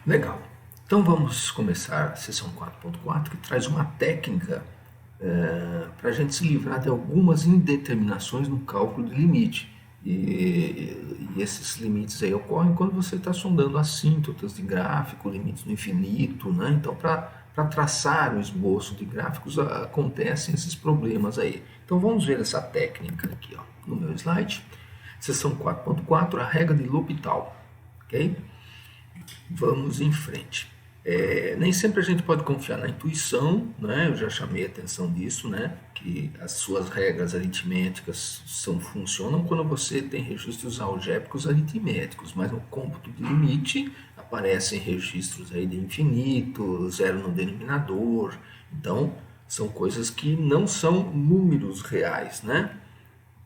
Legal. Então vamos começar a sessão 4.4, que traz uma técnica para a gente se livrar de algumas indeterminações no cálculo de limite. E esses limites aí ocorrem quando você está sondando assíntotas de gráfico, limites no infinito, né? Então, para traçar o esboço de gráficos, acontecem esses problemas aí. Então, vamos ver essa técnica aqui, ó, no meu slide. Seção 4.4, a regra de L'Hopital, ok? Vamos em frente. Nem sempre a gente pode confiar na intuição, né? Eu já chamei a atenção disso, né? Que as suas regras aritméticas funcionam quando você tem registros algébricos aritméticos, mas no cômputo de limite aparecem registros aí de infinito, zero no denominador. Então, são coisas que não são números reais, né?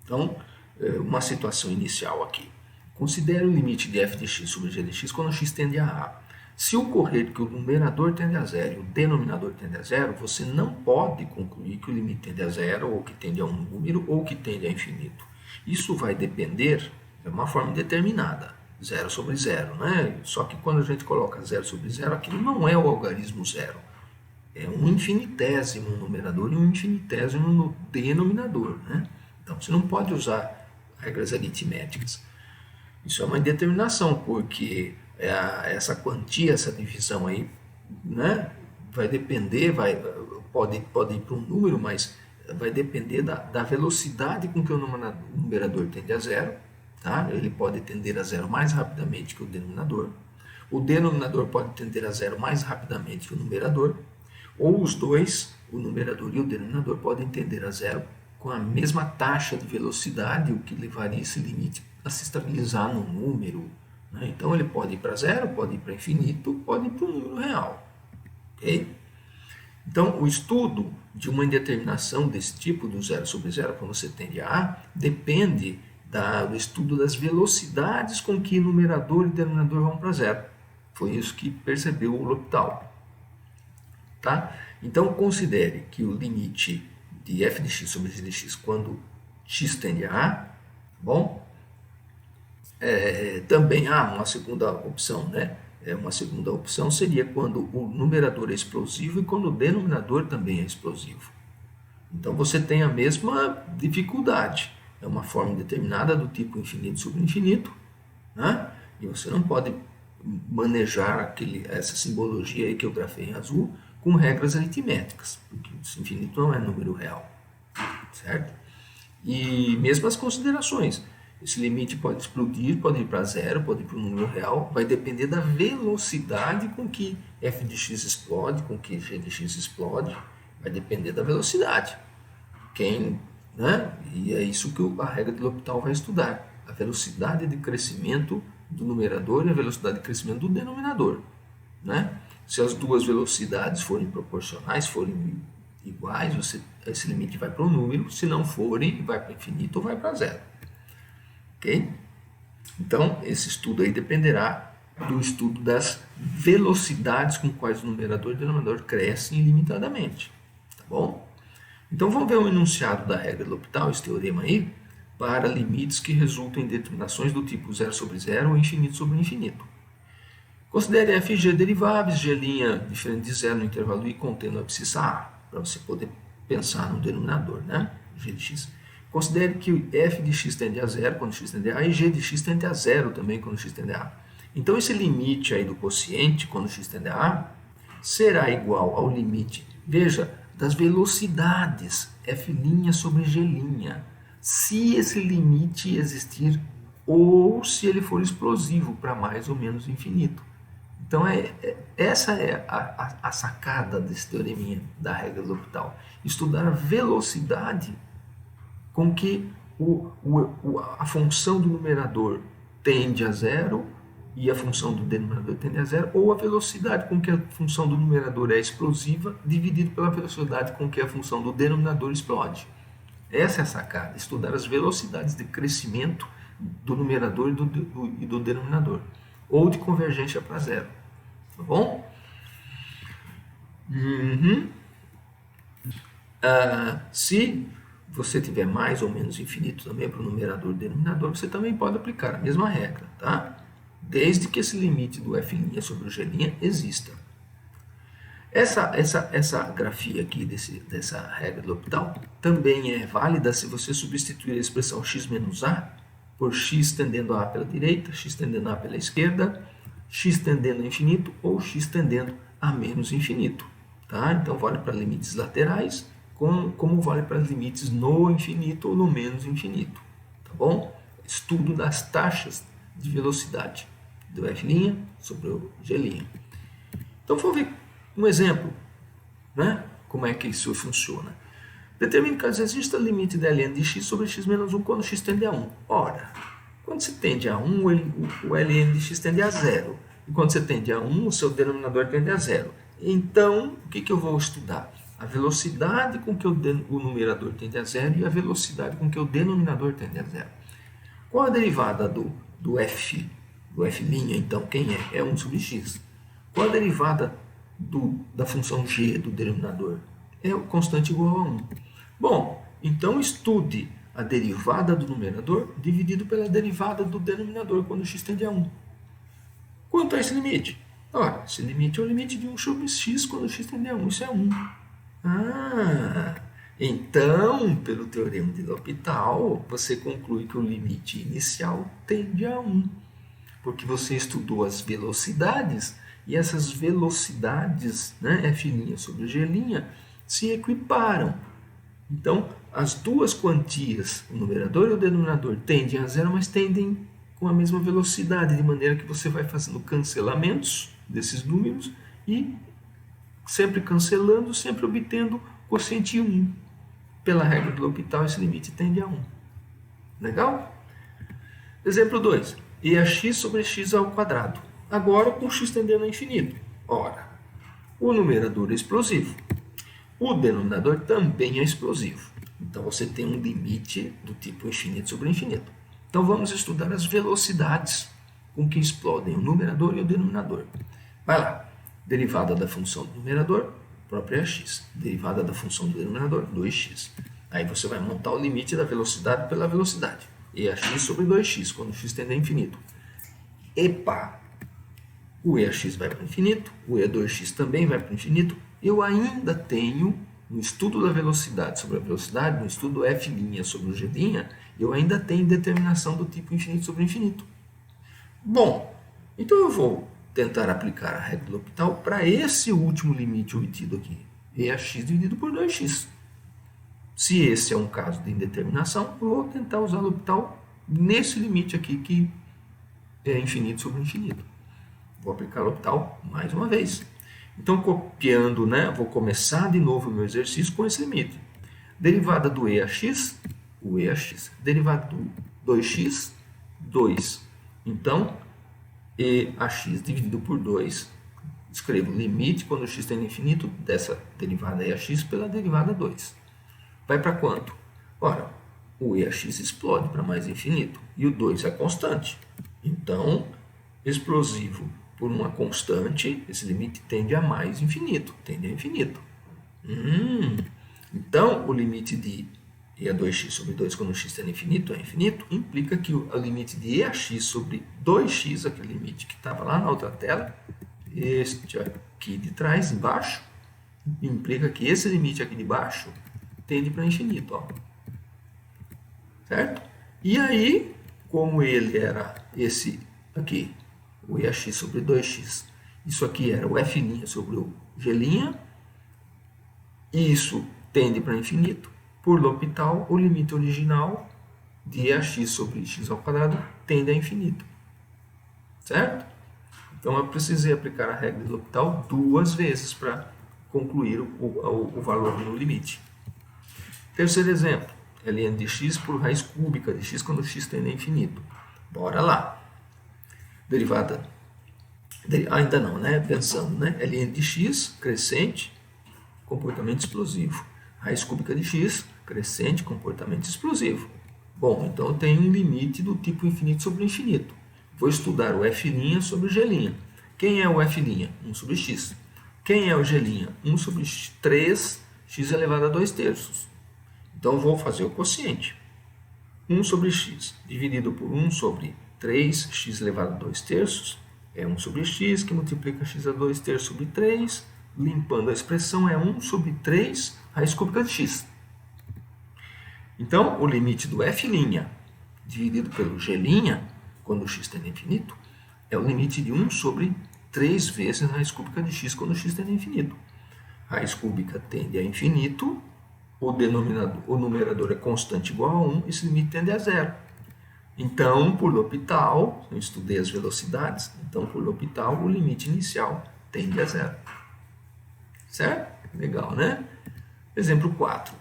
Então, uma situação inicial aqui. Considere o limite de f de x sobre g de x quando x tende a a. Se ocorrer que o numerador tende a zero e o denominador tende a zero, você não pode concluir que o limite tende a zero, ou que tende a um número, ou que tende a infinito. Isso vai depender de uma forma determinada, zero sobre zero, né? Só que quando a gente coloca zero sobre zero, aquilo não é o algarismo zero. É um infinitésimo no numerador e um infinitésimo no denominador, né? Então, você não pode usar regras aritméticas. Isso é uma indeterminação, porque essa quantia, essa divisão aí, né, vai depender, pode ir para um número, mas vai depender da velocidade com que o numerador tende a zero. Tá? Ele pode tender a zero mais rapidamente que o denominador. O denominador pode tender a zero mais rapidamente que o numerador. Ou os dois, o numerador e o denominador, podem tender a zero com a mesma taxa de velocidade, o que levaria esse limite a se estabilizar no número. Né? Então ele pode ir para zero, pode ir para infinito, pode ir para um número real. Okay? Então o estudo de uma indeterminação desse tipo, do zero sobre zero, quando você tende a A, depende do estudo das velocidades com que numerador e denominador vão para zero. Foi isso que percebeu o L'Hopital. Tá? Então considere que o limite de f de x sobre g de x quando x tende a A, bom? Também há uma segunda opção, né? Uma segunda opção seria quando o numerador é explosivo e quando o denominador também é explosivo. Então você tem a mesma dificuldade. É uma forma determinada do tipo infinito sobre infinito, né? E você não pode manejar essa simbologia aí que eu grafei em azul com regras aritméticas, porque esse infinito não é número real, certo? E mesmo as considerações. Esse limite pode explodir, pode ir para zero, pode ir para um número real, vai depender da velocidade com que f de x explode, com que g de x explode, vai depender da velocidade. Né? E é isso que a regra de L'Hopital vai estudar, a velocidade de crescimento do numerador e a velocidade de crescimento do denominador. Né? Se as duas velocidades forem proporcionais, forem iguais, esse limite vai para um número, se não forem, vai para infinito ou vai para zero. Ok? Então, esse estudo aí dependerá do estudo das velocidades com quais o numerador e o denominador crescem ilimitadamente. Tá bom? Então, vamos ver o enunciado da regra de L'Hopital, esse teorema aí, para limites que resultam em determinações do tipo zero sobre zero ou infinito sobre infinito. Considere f e g deriváveis, g' diferente de zero no intervalo i contendo a abscissa a, para você poder pensar no denominador, né? G de x. Considere que f de x tende a zero quando x tende a a e g de x tende a zero também quando x tende a a. Então esse limite aí do quociente quando x tende a a será igual ao limite, veja, das velocidades f' sobre g', se esse limite existir ou se ele for explosivo para mais ou menos infinito. Então essa é a sacada desse teoreminha da regra de L'Hopital, estudar a velocidade com que a função do numerador tende a zero e a função do denominador tende a zero, ou a velocidade com que a função do numerador é explosiva dividido pela velocidade com que a função do denominador explode. Essa é a sacada, estudar as velocidades de crescimento do numerador e do denominador, ou de convergência para zero. Tá bom? Se você tiver mais ou menos infinito também para o numerador e denominador, você também pode aplicar a mesma regra, tá? desde que esse limite do f' sobre o g' exista. Essa grafia aqui dessa regra de L'Hopital também é válida se você substituir a expressão x menos a por x tendendo a pela direita, x tendendo a pela esquerda, x tendendo a infinito ou x tendendo a menos infinito. Tá? Então vale para limites laterais, como vale para limites no infinito ou no menos infinito. Tá bom? Estudo das taxas de velocidade do f' sobre o g'. Então vamos ver um exemplo, né? Como é que isso funciona. Determine que exista o limite da ln de x sobre x menos 1 quando x tende a 1. Ora, quando se tende a 1, o ln de x tende a 0. E quando você tende a 1, o seu denominador tende a 0. Então, o que eu vou estudar? A velocidade com que o numerador tende a 0 e a velocidade com que o denominador tende a 0. Qual a derivada do f', então? Quem é? É 1 sobre x. Qual a derivada da função g do denominador? É o constante igual a 1. Bom, então estude a derivada do numerador dividido pela derivada do denominador quando x tende a 1. Quanto a esse limite? Ora, esse limite é o limite de 1 sobre x quando x tende a 1. Isso é 1. Então, pelo teorema de L'Hopital, você conclui que o limite inicial tende a 1. Porque você estudou as velocidades e essas velocidades, né, f' sobre g', se equiparam. Então, as duas quantias, o numerador e o denominador, tendem a 0, mas tendem com a mesma velocidade, de maneira que você vai fazendo cancelamentos desses números e sempre cancelando, sempre obtendo quociente 1. Pela regra do L'Hopital, esse limite tende a 1. Legal? Exemplo 2. E a x sobre x ao quadrado. Agora com x tendendo a infinito. Ora, o numerador é explosivo. O denominador também é explosivo. Então você tem um limite do tipo infinito sobre infinito. Então vamos estudar as velocidades com que explodem o numerador e o denominador. Vai lá. Derivada da função do numerador, própria x. Derivada da função do denominador, 2x. Aí você vai montar o limite da velocidade pela velocidade. E a x sobre 2x, quando x tende a infinito. Epa! O EAX vai para o infinito, o E2x também vai para o infinito. Eu ainda tenho, no estudo da velocidade sobre a velocidade, no estudo f' sobre o g', eu ainda tenho determinação do tipo infinito sobre infinito. Bom, então eu vou tentar aplicar a regra do L'Hopital para esse último limite obtido aqui. EAX dividido por 2x. Se esse é um caso de indeterminação, eu vou tentar usar o L'Hopital nesse limite aqui, que é infinito sobre infinito. Vou aplicar o L'Hopital mais uma vez. Então, copiando, né, vou começar de novo o meu exercício com esse limite. Derivada do EAX, o EAX. Derivada do 2x, 2. Então, EAX dividido por 2. Escrevo limite quando x tende a infinito dessa derivada EAX pela derivada 2. Vai para quanto? Ora, o EAX explode para mais infinito e o 2 é constante. Então, explosivo por uma constante, esse limite tende a mais infinito, tende a infinito. Então, o limite de E2x sobre 2 quando x tende a infinito é infinito, implica que o limite de EAX sobre 2x, aquele limite que estava lá na outra tela, este aqui de trás, embaixo, implica que esse limite aqui de baixo tende para infinito. Ó. Certo? E aí, como ele era esse aqui, o EAX sobre 2x, isso aqui era o f' sobre o g', e isso tende para infinito. Por L'Hopital, o limite original de EAX sobre x ao quadrado tende a infinito. Certo? Então eu precisei aplicar a regra de L'Hopital 2 vezes para concluir o valor no limite. Terceiro exemplo, ln de x por raiz cúbica de x quando x tende a infinito. Bora lá. Derivada, ainda não, né? Pensando, né? ln de x, crescente, comportamento explosivo. Raiz cúbica de x, crescente, comportamento explosivo. Bom, então eu tenho um limite do tipo infinito sobre infinito. Vou estudar o f' sobre o g'. Quem é o f'? 1 sobre x. Quem é o g'? 1 sobre 3, x elevado a 2 terços. Então, vou fazer o quociente. 1 sobre x dividido por 1 sobre 3x elevado a 2 terços é 1 sobre x, que multiplica x a 2 terços sobre 3, limpando a expressão, é 1 sobre 3 raiz cúbica de x. Então, o limite do f' dividido pelo g', quando x tende a infinito, é o limite de 1 sobre 3 vezes raiz cúbica de x quando x tende a infinito. Raiz cúbica tende a infinito, o numerador é constante igual a 1, esse limite tende a zero. Então, por L'Hopital, eu estudei as velocidades, então por L'Hopital o limite inicial tende a zero. Certo? Legal, né? Exemplo 4.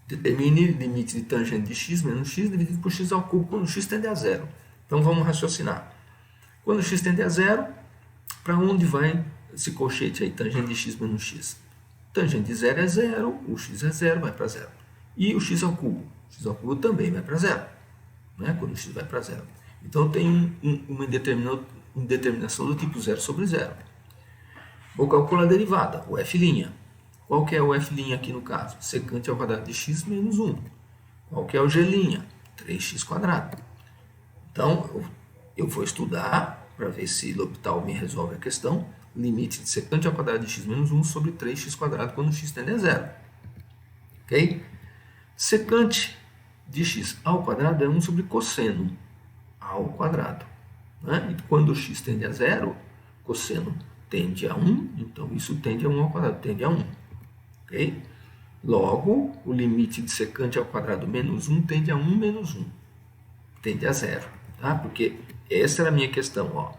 Determine o limite de tangente de x menos x dividido por x ao cubo quando x tende a zero. Então vamos raciocinar. Quando x tende a zero, para onde vai esse colchete aí, tangente de x menos x? Tangente de zero é zero, o x é zero, vai para zero. E o x ao cubo? O x ao cubo também vai para zero, né? Quando o x vai para zero. Então eu tenho uma indeterminação do tipo zero sobre zero. Vou calcular a derivada, o f'. Qual que é o f' aqui no caso? Secante ao quadrado de x menos 1. Qual que é o g'? 3x². Então, eu vou estudar para ver se L'Hopital me resolve a questão. Limite de secante ao quadrado de x menos 1 sobre 3x² quando x tende a zero. Ok? Secante de x ao quadrado é 1 sobre cosseno ao quadrado. Né? E quando x tende a zero, cosseno tende a 1, então isso tende a 1 ao quadrado, tende a 1. Ok? Logo, o limite de secante ao quadrado menos 1 tende a 1 menos 1. Tende a zero. Tá? Porque essa era a minha questão. Ó.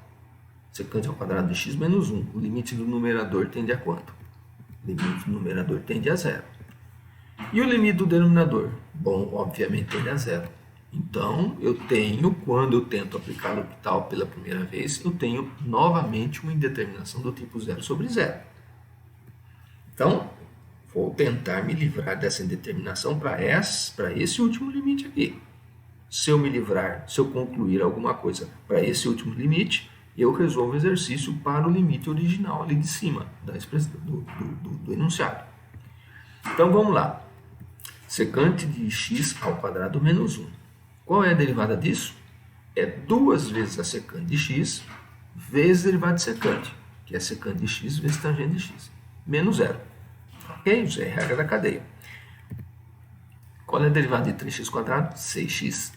Secante ao quadrado de x menos 1. O limite do numerador tende a quanto? O limite do numerador tende a zero. E o limite do denominador? Bom, obviamente tende a zero. Então, eu tenho, quando eu tento aplicar L'Hopital pela primeira vez, eu tenho novamente uma indeterminação do tipo zero sobre zero. Então, vou tentar me livrar dessa indeterminação para esse último limite aqui. Se eu me livrar, se eu concluir alguma coisa para esse último limite, eu resolvo o exercício para o limite original ali de cima da expressão do enunciado. Então, vamos lá. Secante de x ao quadrado menos 1. Qual é a derivada disso? É 2 vezes a secante de x vezes a derivada de secante, que é secante de x vezes tangente de x, menos zero. Ok? Isso é a regra da cadeia. Qual é a derivada de 3x²? 6x.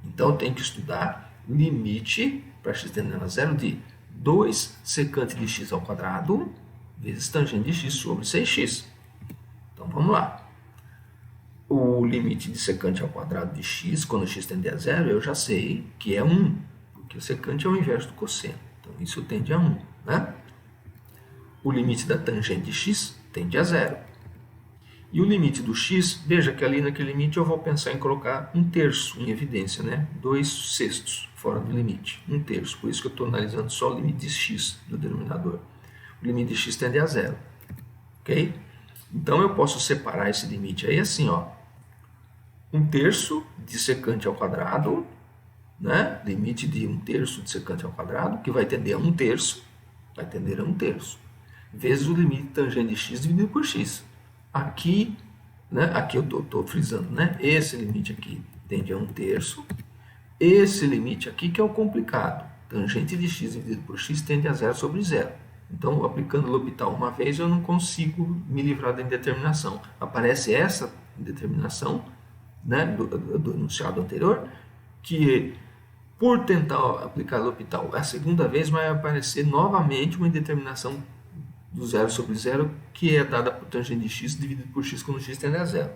Então, eu tenho que estudar limite, para x tendendo a zero, de 2 secante de x ao quadrado vezes tangente de x sobre 6x. Então, vamos lá. O limite de secante ao quadrado de x, quando x tende a zero, eu já sei que é 1, porque o secante é o inverso do cosseno. Então, isso tende a 1. Né? O limite da tangente de x tende a zero. E o limite do x, veja que ali naquele limite eu vou pensar em colocar 1/3 em evidência, né? 2/6 fora do limite, 1/3. Por isso que eu estou analisando só o limite de x do denominador. O limite de x tende a zero. Ok? Então eu posso separar esse limite aí assim, ó. 1/3 de secante ao quadrado, né? Limite de 1/3 de secante ao quadrado, que vai tender a 1/3, vai tender a 1/3, vezes o limite de tangente de x dividido por x. Aqui, né? Aqui eu estou frisando, né? Esse limite aqui tende a 1/3, esse limite aqui que é o complicado, tangente de x dividido por x tende a zero sobre zero. Então, aplicando L'Hopital uma vez, eu não consigo me livrar da indeterminação. Aparece essa indeterminação, né, do enunciado anterior, que por tentar aplicar L'Hopital a segunda vez vai aparecer novamente uma indeterminação do zero sobre zero, que é dada por tangente de x dividido por x quando x tende a zero.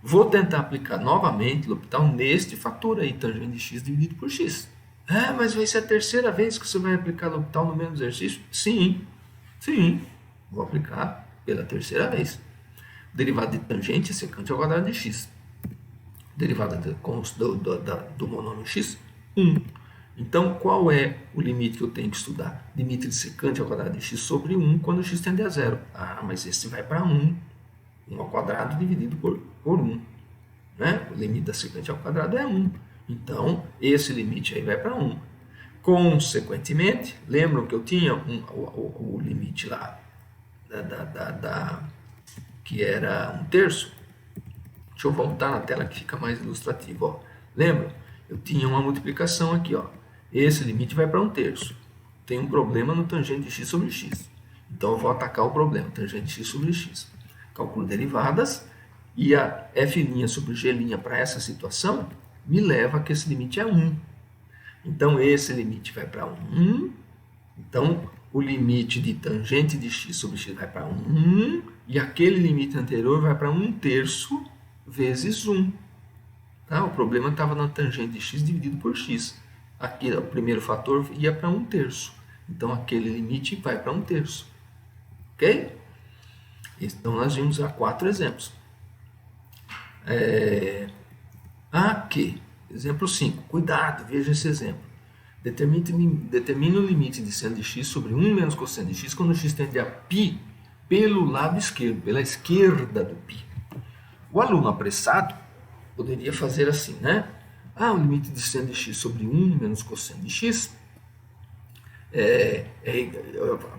Vou tentar aplicar novamente L'Hopital neste fator aí, tangente de x dividido por x. Ah, mas vai ser a terceira vez que você vai aplicar L'Hopital no mesmo exercício? Sim, vou aplicar pela terceira vez. Derivada de tangente é secante ao quadrado de x. Derivada do monômio x, 1. Então, qual é o limite que eu tenho que estudar? Limite de secante ao quadrado de x sobre 1 quando x tende a zero. Ah, mas esse vai para 1. 1 ao quadrado dividido por 1. Né? O limite da secante ao quadrado é 1. Então, esse limite aí vai para 1. Consequentemente, lembram que eu tinha o limite lá que era 1/3? Deixa eu voltar na tela que fica mais ilustrativo. Ó. Lembram? Eu tinha uma multiplicação aqui, ó. Esse limite vai para 1/3. Tem um problema no tangente de x sobre x. Então eu vou atacar o problema, tangente de x sobre x. Calculo derivadas e a f' sobre g' para essa situação me leva a que esse limite é 1. Então esse limite vai para 1. Então o limite de tangente de x sobre x vai para 1 e aquele limite anterior vai para 1/3 vezes 1. Tá? O problema estava na tangente de x dividido por x. Aqui o primeiro fator ia para 1/3. Então aquele limite vai para 1/3. Ok? Então nós vimos há 4 exemplos. Aqui, exemplo 5. Cuidado, veja esse exemplo. Determine o limite de seno de x sobre 1 menos cosseno de x quando x tende a π pelo lado esquerdo, pela esquerda do π. O aluno apressado poderia fazer assim, né? O limite de seno de x sobre 1 menos cosseno de x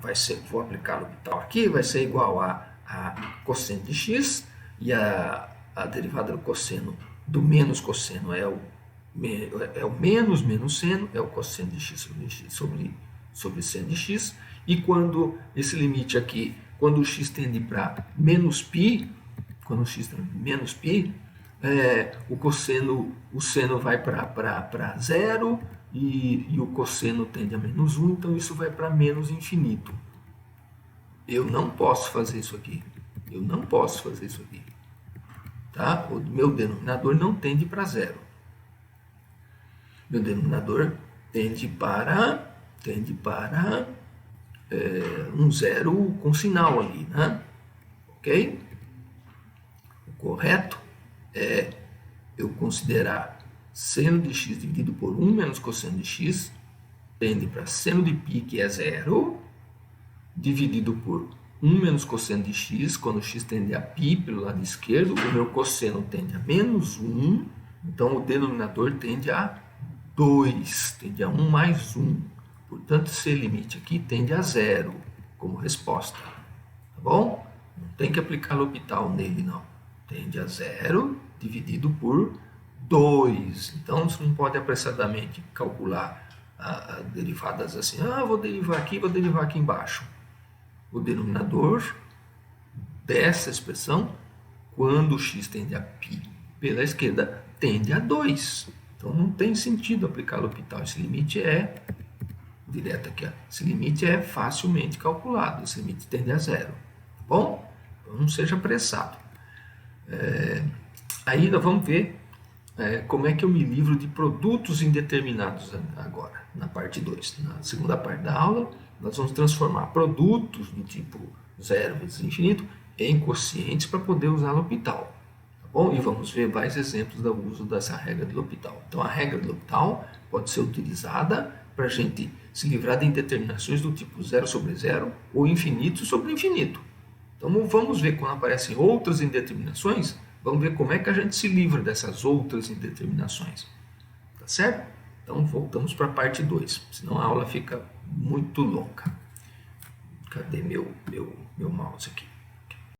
vai ser, vou aplicar o L'Hopital aqui, vai ser igual a cosseno de x e a derivada do cosseno do menos cosseno é o menos seno, é o cosseno de x sobre seno de x, e quando esse limite aqui, quando o x tende para menos π, quando o x tende para menos π, o seno vai para 0 e o cosseno tende a menos 1, então isso vai para menos infinito. Eu não posso fazer isso aqui. Eu não posso fazer isso aqui. Tá? O meu denominador não tende para 0. Meu denominador tende para um 0 com sinal ali, né? Ok? O correto é eu considerar seno de x dividido por 1 menos cosseno de x tende para seno de π, que é 0, dividido por 1 menos cosseno de x, quando x tende a π pelo lado esquerdo, o meu cosseno tende a menos 1, então o denominador tende a 2, tende a 1 mais 1. Portanto, esse limite aqui tende a 0 como resposta. Tá bom? Não tem que aplicar L'Hopital nele, não. Tende a 0 dividido por 2. Então, você não pode apressadamente calcular derivadas assim. Vou derivar aqui embaixo. O denominador dessa expressão, quando o x tende a π pela esquerda, tende a 2. Então, não tem sentido aplicar L'Hopital. Esse limite é direto aqui. Esse limite é facilmente calculado. Esse limite tende a 0. Tá bom? Então, não seja apressado. Aí nós vamos ver como é que eu me livro de produtos indeterminados agora, na parte 2. Na segunda parte da aula, nós vamos transformar produtos do tipo 0 vezes infinito em quocientes para poder usar L'Hopital. Tá bom? E vamos ver vários exemplos do uso dessa regra de L'Hopital. Então, a regra de L'Hopital pode ser utilizada para a gente se livrar de indeterminações do tipo 0 sobre 0 ou infinito sobre infinito. Então, vamos ver quando aparecem outras indeterminações, vamos ver como é que a gente se livra dessas outras indeterminações. Tá certo? Então, voltamos para a parte 2, senão a aula fica muito longa. Cadê meu mouse aqui?